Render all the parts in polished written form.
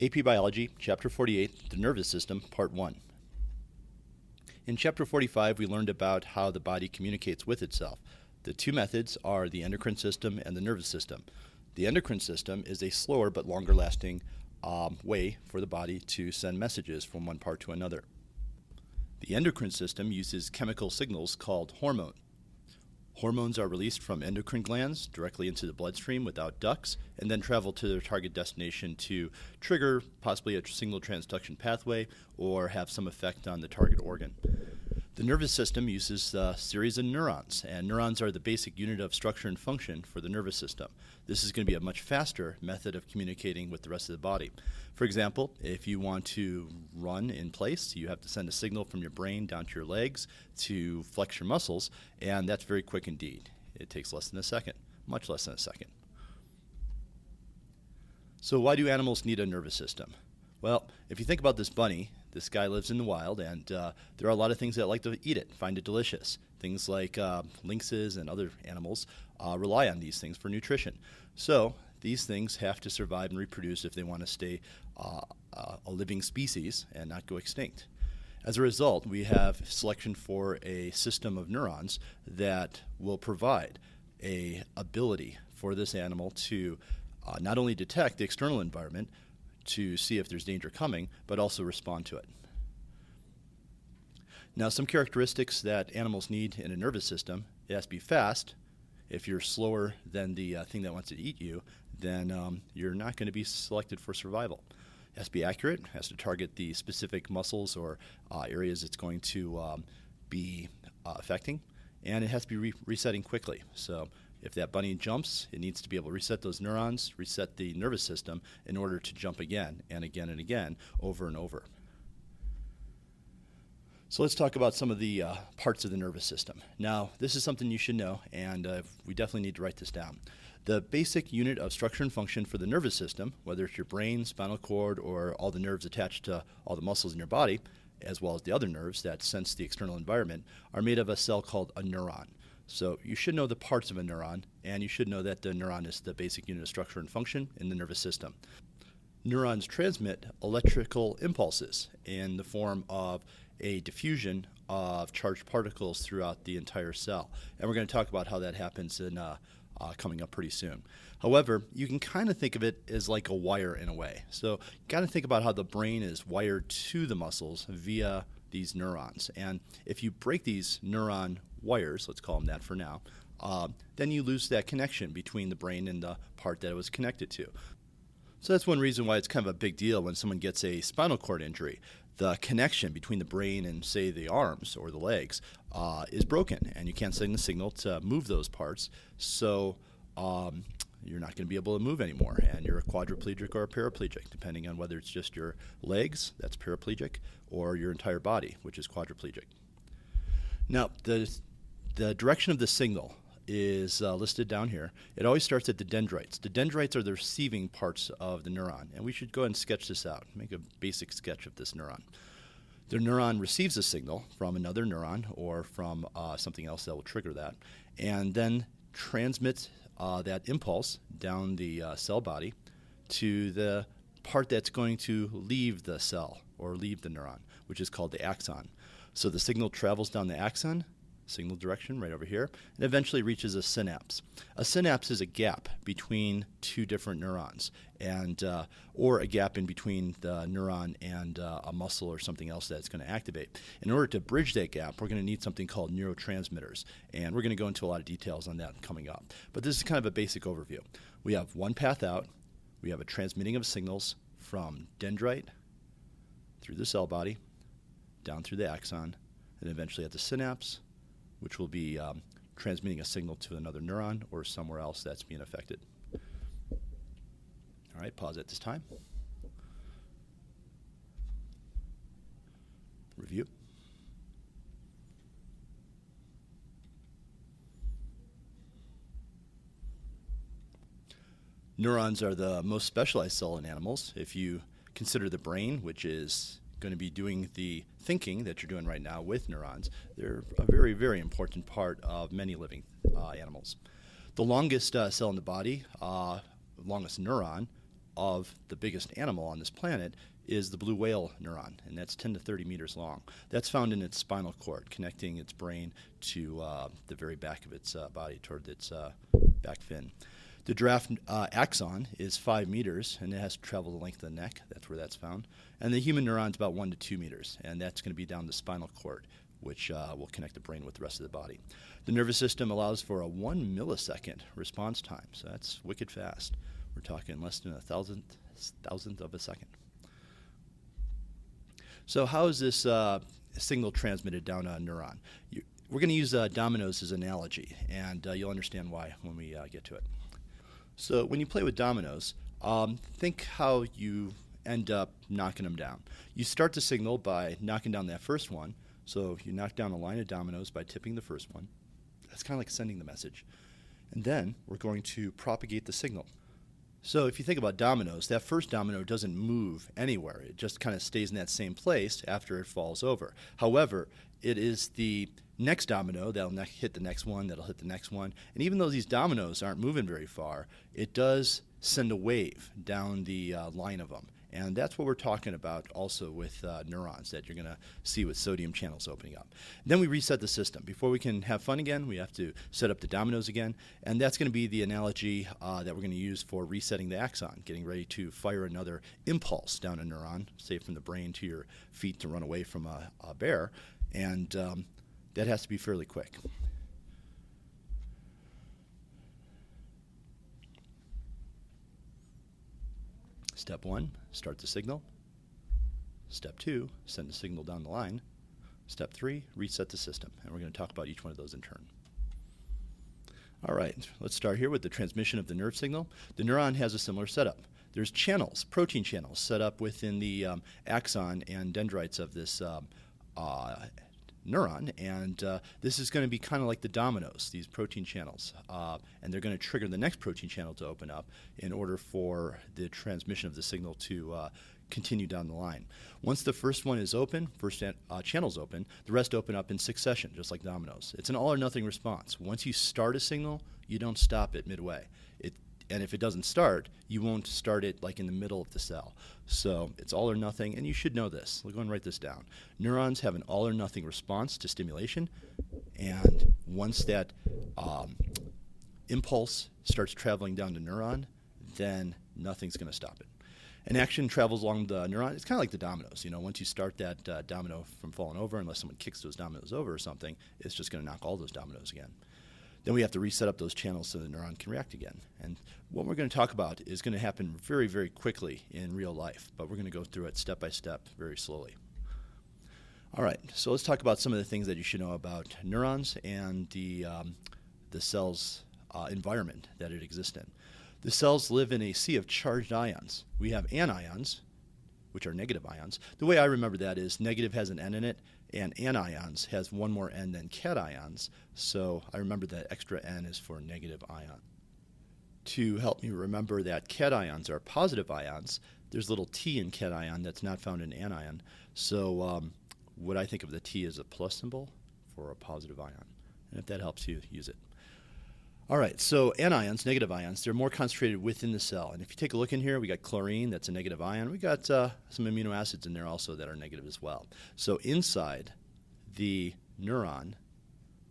AP Biology, Chapter 48, The Nervous System, Part 1. In Chapter 45, we learned about how the body communicates with itself. The two methods are the endocrine system and the nervous system. The endocrine system is a slower but longer lasting way for the body to send messages from one part to another. The endocrine system uses chemical signals called hormones. Hormones are released from endocrine glands directly into the bloodstream without ducts and then travel to their target destination to trigger possibly a single transduction pathway or have some effect on the target organ. The nervous system uses a series of neurons, and neurons are the basic unit of structure and function for the nervous system. This is going to be a much faster method of communicating with the rest of the body. For example, if you want to run in place, you have to send a signal from your brain down to your legs to flex your muscles, and that's very quick indeed. It takes less than a second, much less than a second. So why do animals need a nervous system? Well, if you think about this bunny, this guy lives in the wild, and there are a lot of things that like to eat it, find it delicious. Things like lynxes and other animals rely on these things for nutrition. So these things have to survive and reproduce if they want to stay a living species and not go extinct. As a result, we have selection for a system of neurons that will provide an ability for this animal to not only detect the external environment, to see if there's danger coming, but also respond to it. Now, some characteristics that animals need in a nervous system: it has to be fast. If you're slower than the thing that wants to eat you, then you're not going to be selected for survival. It has to be accurate, it has to target the specific muscles or areas it's going to be affecting, and it has to be resetting quickly. So if that bunny jumps, it needs to be able to reset those neurons, reset the nervous system in order to jump again and again and again, over and over. So let's talk about some of the parts of the nervous system. Now, this is something you should know, and we definitely need to write this down. The basic unit of structure and function for the nervous system, whether it's your brain, spinal cord, or all the nerves attached to all the muscles in your body, as well as the other nerves that sense the external environment, are made of a cell called a neuron. So you should know the parts of a neuron, and you should know that the neuron is the basic unit of structure and function in the nervous system. Neurons transmit electrical impulses in the form of a diffusion of charged particles throughout the entire cell. And we're going to talk about how that happens in coming up pretty soon. However, you can kind of think of it as like a wire in a way. So you got to think about how the brain is wired to the muscles via these neurons. And if you break these neuron wires, let's call them that for now, then you lose that connection between the brain and the part that it was connected to. So that's one reason why it's kind of a big deal when someone gets a spinal cord injury. The connection between the brain and, say, the arms or the legs is broken, and you can't send the signal to move those parts, so you're not going to be able to move anymore, and you're a quadriplegic or a paraplegic, depending on whether it's just your legs, that's paraplegic, or your entire body, which is quadriplegic. Now, the direction of the signal is listed down here. It always starts at the dendrites. The dendrites are the receiving parts of the neuron, and we should go ahead and sketch this out, make a basic sketch of this neuron. The neuron receives a signal from another neuron or from something else that will trigger that, and then transmits that impulse down the cell body to the part that's going to leave the cell or leave the neuron, which is called the axon. So the signal travels down the axon, signal direction right over here, and eventually reaches a synapse. A synapse is a gap between two different neurons, and or a gap in between the neuron and a muscle or something else that's going to activate. In order to bridge that gap, we're going to need something called neurotransmitters, and we're going to go into a lot of details on that coming up. But this is kind of a basic overview. We have one path out. We have a transmitting of signals from dendrite through the cell body, down through the axon, and eventually at the synapse, which will be transmitting a signal to another neuron or somewhere else that's being affected. All right, pause at this time. Review. Neurons are the most specialized cell in animals. If you consider the brain, which is going to be doing the thinking that you're doing right now with neurons, they're a very, very important part of many living animals. The longest cell in the body, longest neuron, of the biggest animal on this planet is the blue whale neuron, and that's 10 to 30 meters long. That's found in its spinal cord, connecting its brain to the very back of its body, toward its back fin. The giraffe axon is 5 meters, and it has to travel the length of the neck. That's where that's found. And the human neuron is about 1 to 2 meters, and that's going to be down the spinal cord, which will connect the brain with the rest of the body. The nervous system allows for a 1 millisecond response time, so that's wicked fast. We're talking less than a thousandth of a second. So how is this signal transmitted down a neuron? We're going to use dominoes as an analogy, and you'll understand why when we get to it. So when you play with dominoes, think how you end up knocking them down. You start the signal by knocking down that first one. So you knock down a line of dominoes by tipping the first one. That's kind of like sending the message. And then we're going to propagate the signal. So if you think about dominoes, that first domino doesn't move anywhere. It just kind of stays in that same place after it falls over. However, it is the next domino that'll hit the next one, that'll hit the next one. And even though these dominoes aren't moving very far, it does send a wave down the line of them. And that's what we're talking about also with neurons that you're going to see with sodium channels opening up. Then we reset the system. Before we can have fun again, we have to set up the dominoes again. And that's going to be the analogy that we're going to use for resetting the axon, getting ready to fire another impulse down a neuron, say from the brain to your feet to run away from a bear. And that has to be fairly quick. Step 1, start the signal. Step 2, send the signal down the line. Step 3, reset the system. And we're going to talk about each one of those in turn. All right, let's start here with the transmission of the nerve signal. The neuron has a similar setup. There's channels, protein channels, set up within the axon and dendrites of this neuron, and this is going to be kind of like the dominoes, these protein channels, and they're going to trigger the next protein channel to open up in order for the transmission of the signal to continue down the line. Once the first one is open, first channel's open, the rest open up in succession, just like dominoes. It's an all or nothing response. Once you start a signal, you don't stop it midway. And if it doesn't start, you won't start it like in the middle of the cell. So it's all or nothing, and you should know this. We'll go and write this down. Neurons have an all or nothing response to stimulation, and once that impulse starts traveling down the neuron, then nothing's going to stop it. And action travels along the neuron. It's kind of like the dominoes. You know, once you start that domino from falling over, unless someone kicks those dominoes over or something, it's just going to knock all those dominoes again. Then we have to reset up those channels so the neuron can react again. And what we're going to talk about is going to happen very, very quickly in real life, but we're going to go through it step by step, very slowly. All right, so let's talk about some of the things that you should know about neurons and the cell's environment that it exists in. The cells live in a sea of charged ions. We have anions, which are negative ions. The way I remember that is negative has an N in it, and anions has one more N than cations, so I remember that extra N is for negative ion. To help me remember that cations are positive ions, there's a little T in cation that's not found in anion, so what I think of the T as a plus symbol for a positive ion. And if that helps you, use it. All right, so anions, negative ions, they're more concentrated within the cell. And if you take a look in here, we got chlorine, that's a negative ion. We got some amino acids in there also that are negative as well. So inside the neuron,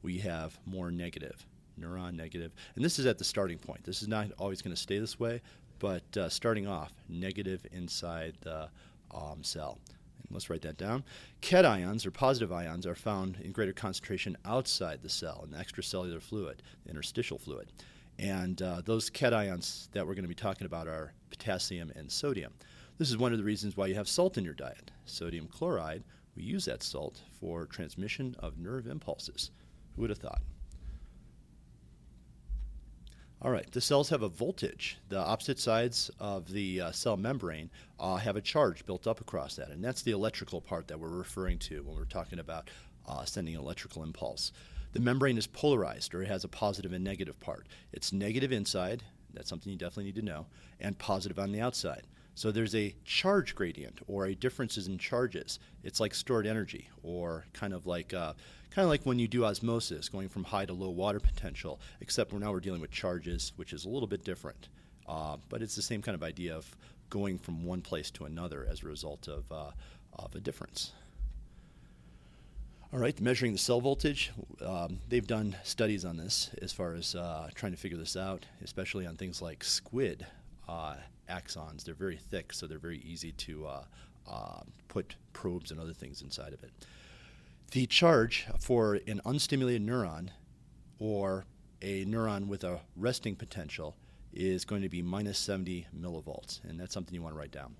we have more negative, neuron negative. And this is at the starting point. This is not always going to stay this way, but starting off, negative inside the cell. Let's write that down. Cations, or positive ions, are found in greater concentration outside the cell in the extracellular fluid, the interstitial fluid. And those cations that we're going to be talking about are potassium and sodium. This is one of the reasons why you have salt in your diet. Sodium chloride, we use that salt for transmission of nerve impulses. Who would have thought? All right, the cells have a voltage. The opposite sides of the cell membrane have a charge built up across that, and that's the electrical part that we're referring to when we're talking about sending an electrical impulse. The membrane is polarized, or it has a positive and negative part. It's negative inside, that's something you definitely need to know, and positive on the outside. So there's a charge gradient, or a differences in charges. It's like stored energy, or kind of like when you do osmosis, going from high to low water potential, except now we're dealing with charges, which is a little bit different. But it's the same kind of idea of going from one place to another as a result of a difference. All right, measuring the cell voltage, they've done studies on this as far as trying to figure this out, especially on things like squid axons. They're very thick, so they're very easy to put probes and other things inside of it. The charge for an unstimulated neuron or a neuron with a resting potential is going to be minus 70 millivolts, and that's something you want to write down.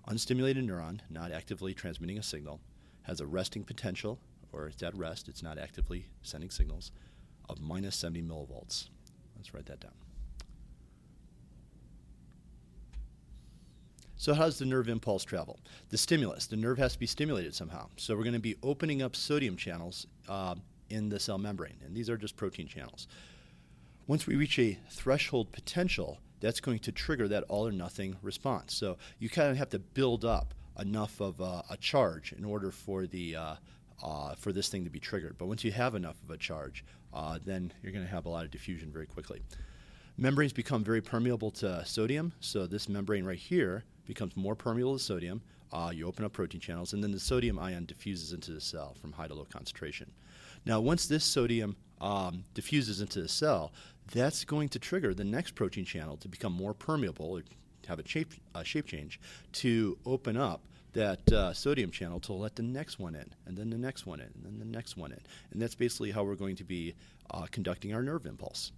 Unstimulated neuron, not actively transmitting a signal, has a resting potential, or it's at rest, it's not actively sending signals, of minus 70 millivolts. Let's write that down. So how does the nerve impulse travel? The stimulus, the nerve has to be stimulated somehow. So we're going to be opening up sodium channels in the cell membrane, and these are just protein channels. Once we reach a threshold potential, that's going to trigger that all or nothing response. So you kind of have to build up enough of a charge in order for for this thing to be triggered. But once you have enough of a charge, then you're going to have a lot of diffusion very quickly. Membranes become very permeable to sodium, so this membrane right here becomes more permeable to sodium. You open up protein channels, and then the sodium ion diffuses into the cell from high to low concentration. Now, once this sodium diffuses into the cell, that's going to trigger the next protein channel to become more permeable, or have a shape change, to open up that sodium channel to let the next one in, and then the next one in, and then the next one in. And that's basically how we're going to be conducting our nerve impulse.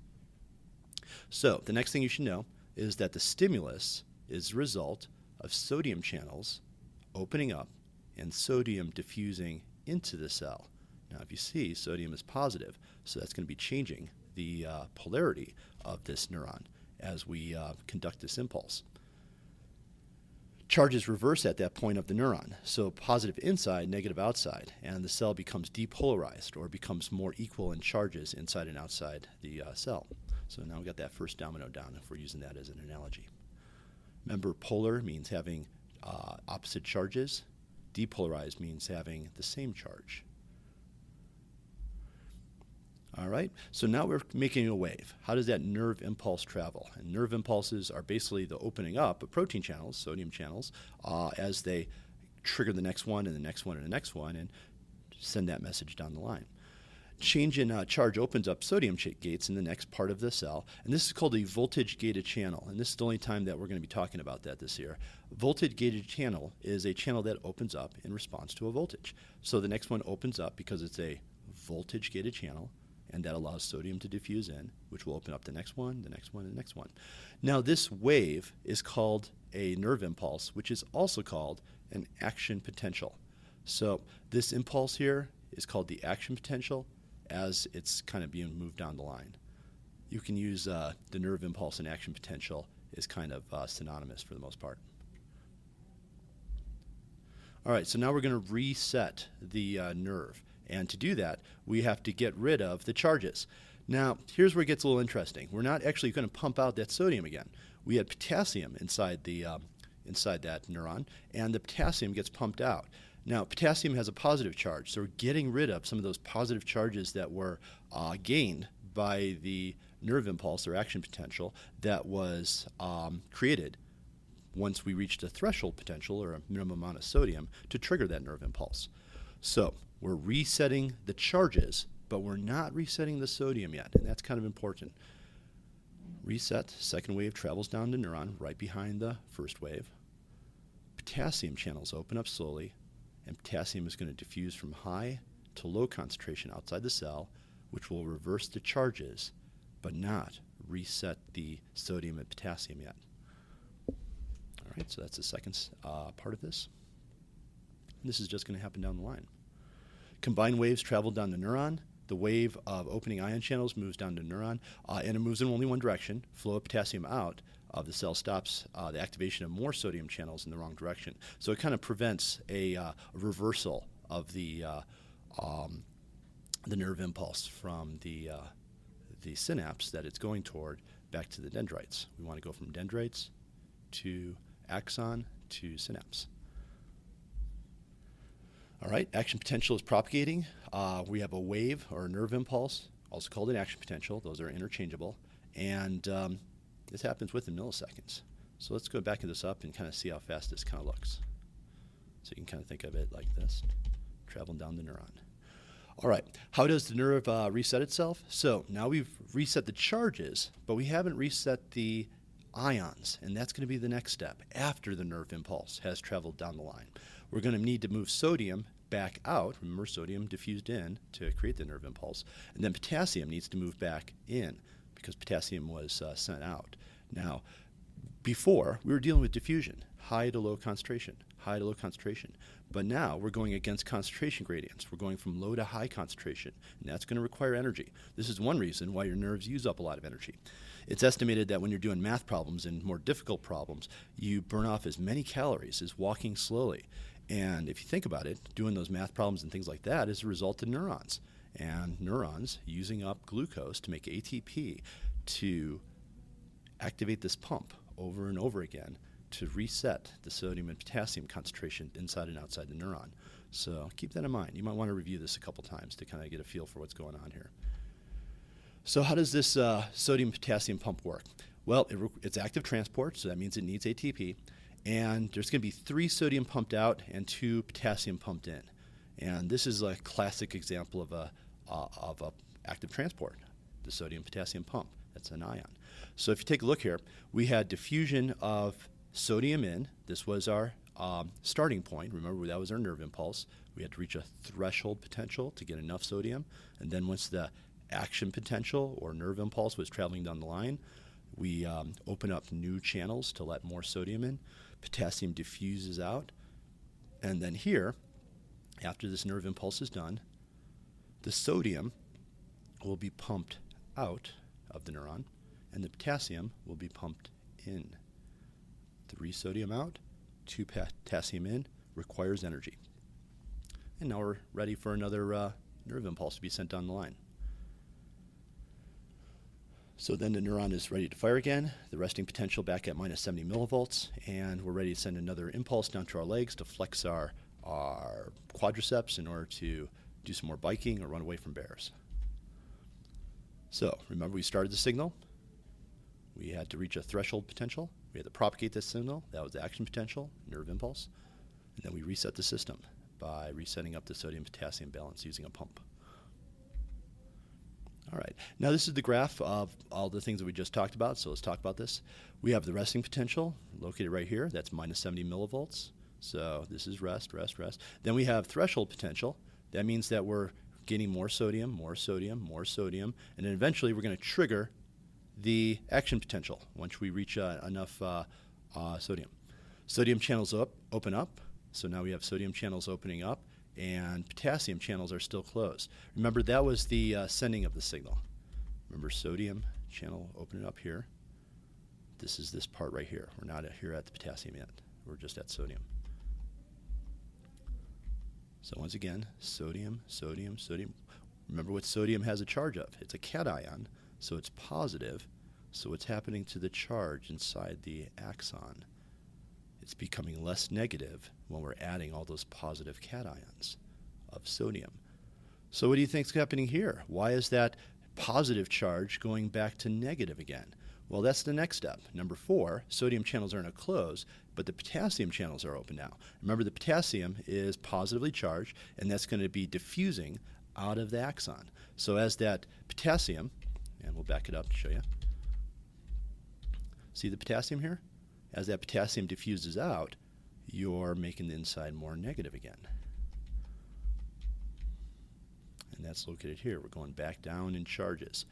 So the next thing you should know is that the stimulus is the result of sodium channels opening up and sodium diffusing into the cell. Now, if you see, sodium is positive, so that's going to be changing the polarity of this neuron as we conduct this impulse. Charges reverse at that point of the neuron, so positive inside, negative outside, and the cell becomes depolarized or becomes more equal in charges inside and outside the cell. So now we've got that first domino down if we're using that as an analogy. Remember, polar means having opposite charges. Depolarized means having the same charge. All right, so now we're making a wave. How does that nerve impulse travel? And nerve impulses are basically the opening up of protein channels, sodium channels, as they trigger the next one and the next one and the next one and send that message down the line. Change in charge opens up sodium gates in the next part of the cell, and this is called a voltage-gated channel, and this is the only time that we're going to be talking about that this year. Voltage-gated channel is a channel that opens up in response to a voltage. So the next one opens up because it's a voltage-gated channel, and that allows sodium to diffuse in, which will open up the next one, the next one, and the next one. Now, this wave is called a nerve impulse, which is also called an action potential. So this impulse here is called the action potential as it's kind of being moved down the line. You can use the nerve impulse and action potential is kind of synonymous for the most part. All right, so now we're going to reset the nerve. And to do that, we have to get rid of the charges. Now, here's where it gets a little interesting. We're not actually going to pump out that sodium again. We had potassium inside that neuron, and the potassium gets pumped out. Now, potassium has a positive charge, so we're getting rid of some of those positive charges that were gained by the nerve impulse or action potential that was created once we reached a threshold potential or a minimum amount of sodium to trigger that nerve impulse. So we're resetting the charges, but we're not resetting the sodium yet, and that's kind of important. Reset, second wave travels down the neuron right behind the first wave. Potassium channels open up slowly, and potassium is going to diffuse from high to low concentration outside the cell, which will reverse the charges, but not reset the sodium and potassium yet. All right, so that's the second part of this. And this is just going to happen down the line. Combined waves travel down the neuron. The wave of opening ion channels moves down the neuron, and it moves in only one direction. Flow of potassium out of the cell stops the activation of more sodium channels in the wrong direction. So it kind of prevents a reversal of the nerve impulse from the synapse that it's going toward back to the dendrites. We want to go from dendrites to axon to synapse. All right, action potential is propagating. We have a wave or a nerve impulse, also called an action potential. Those are interchangeable. And this happens within milliseconds. So let's go back this up and kind of see how fast this kind of looks. So you can kind of think of it like this, traveling down the neuron. All right, how does the nerve reset itself? So now we've reset the charges, but we haven't reset the ions, and that's going to be the next step after the nerve impulse has traveled down the line. We're going to need to move sodium back out. Remember, sodium diffused in to create the nerve impulse, and then potassium needs to move back in because potassium was sent out. Now, before, we were dealing with diffusion, high to low concentration, high to low concentration. But now we're going against concentration gradients. We're going from low to high concentration, and that's going to require energy. This is one reason why your nerves use up a lot of energy. It's estimated that when you're doing math problems and more difficult problems, you burn off as many calories as walking slowly. And if you think about it, doing those math problems and things like that is a result of neurons. And neurons using up glucose to make ATP to activate this pump over and over again to reset the sodium and potassium concentration inside and outside the neuron. So keep that in mind. You might want to review this a couple times to kind of get a feel for what's going on here. So how does this sodium-potassium pump work? Well, it's active transport, so that means it needs ATP. And there's going to be 3 sodium pumped out and 2 potassium pumped in. And this is a classic example of a active transport, the sodium-potassium pump. That's an ion. So if you take a look here, we had diffusion of sodium in. This was our starting point. Remember, that was our nerve impulse. We had to reach a threshold potential to get enough sodium. And then once the action potential or nerve impulse was traveling down the line, we open up new channels to let more sodium in. Potassium diffuses out. And then here, after this nerve impulse is done, the sodium will be pumped out of the neuron, and the potassium will be pumped in. 3 sodium out, 2 potassium in, requires energy. And now we're ready for another nerve impulse to be sent down the line. So then the neuron is ready to fire again, the resting potential back at minus 70 millivolts, and we're ready to send another impulse down to our legs to flex our quadriceps in order to do some more biking or run away from bears. So remember, we started the signal. We had to reach a threshold potential. We had to propagate this signal. That was the action potential, nerve impulse. And then we reset the system by resetting up the sodium-potassium balance using a pump. All right. Now this is the graph of all the things that we just talked about, so let's talk about this. We have the resting potential located right here. That's minus 70 millivolts. So this is rest, rest, rest. Then we have threshold potential. That means that we're getting more sodium, more sodium, more sodium, and then eventually we're going to trigger the action potential once we reach enough sodium. Sodium channels open up, so now we have sodium channels opening up, and potassium channels are still closed. Remember, that was the sending of the signal. Remember, sodium channel opening up here. This is this part right here. We're not here at the potassium yet. We're just at sodium. So once again, sodium, sodium, sodium. Remember what sodium has a charge of. It's a cation, so it's positive. So what's happening to the charge inside the axon? It's becoming less negative when we're adding all those positive cations of sodium. So what do you think is happening here? Why is that positive charge going back to negative again? Well, that's the next step. Number 4, sodium channels are going to close, but the potassium channels are open now. Remember, the potassium is positively charged, and that's going to be diffusing out of the axon. So as that potassium, and we'll back it up to show you. See the potassium here? As that potassium diffuses out, you're making the inside more negative again. And that's located here. We're going back down in charges.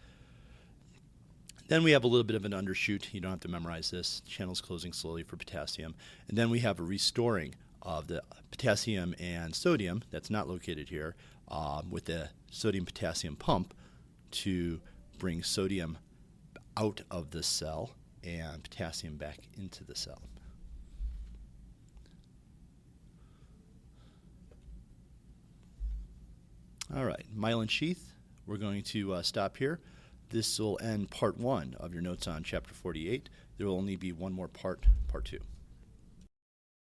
Then we have a little bit of an undershoot. You don't have to memorize this. Channels closing slowly for potassium. And then we have a restoring of the potassium and sodium that's not located here with the sodium-potassium pump to bring sodium out of the cell and potassium back into the cell. All right, myelin sheath. We're going to stop here. This will end part 1 of your notes on chapter 48. There will only be one more part 2.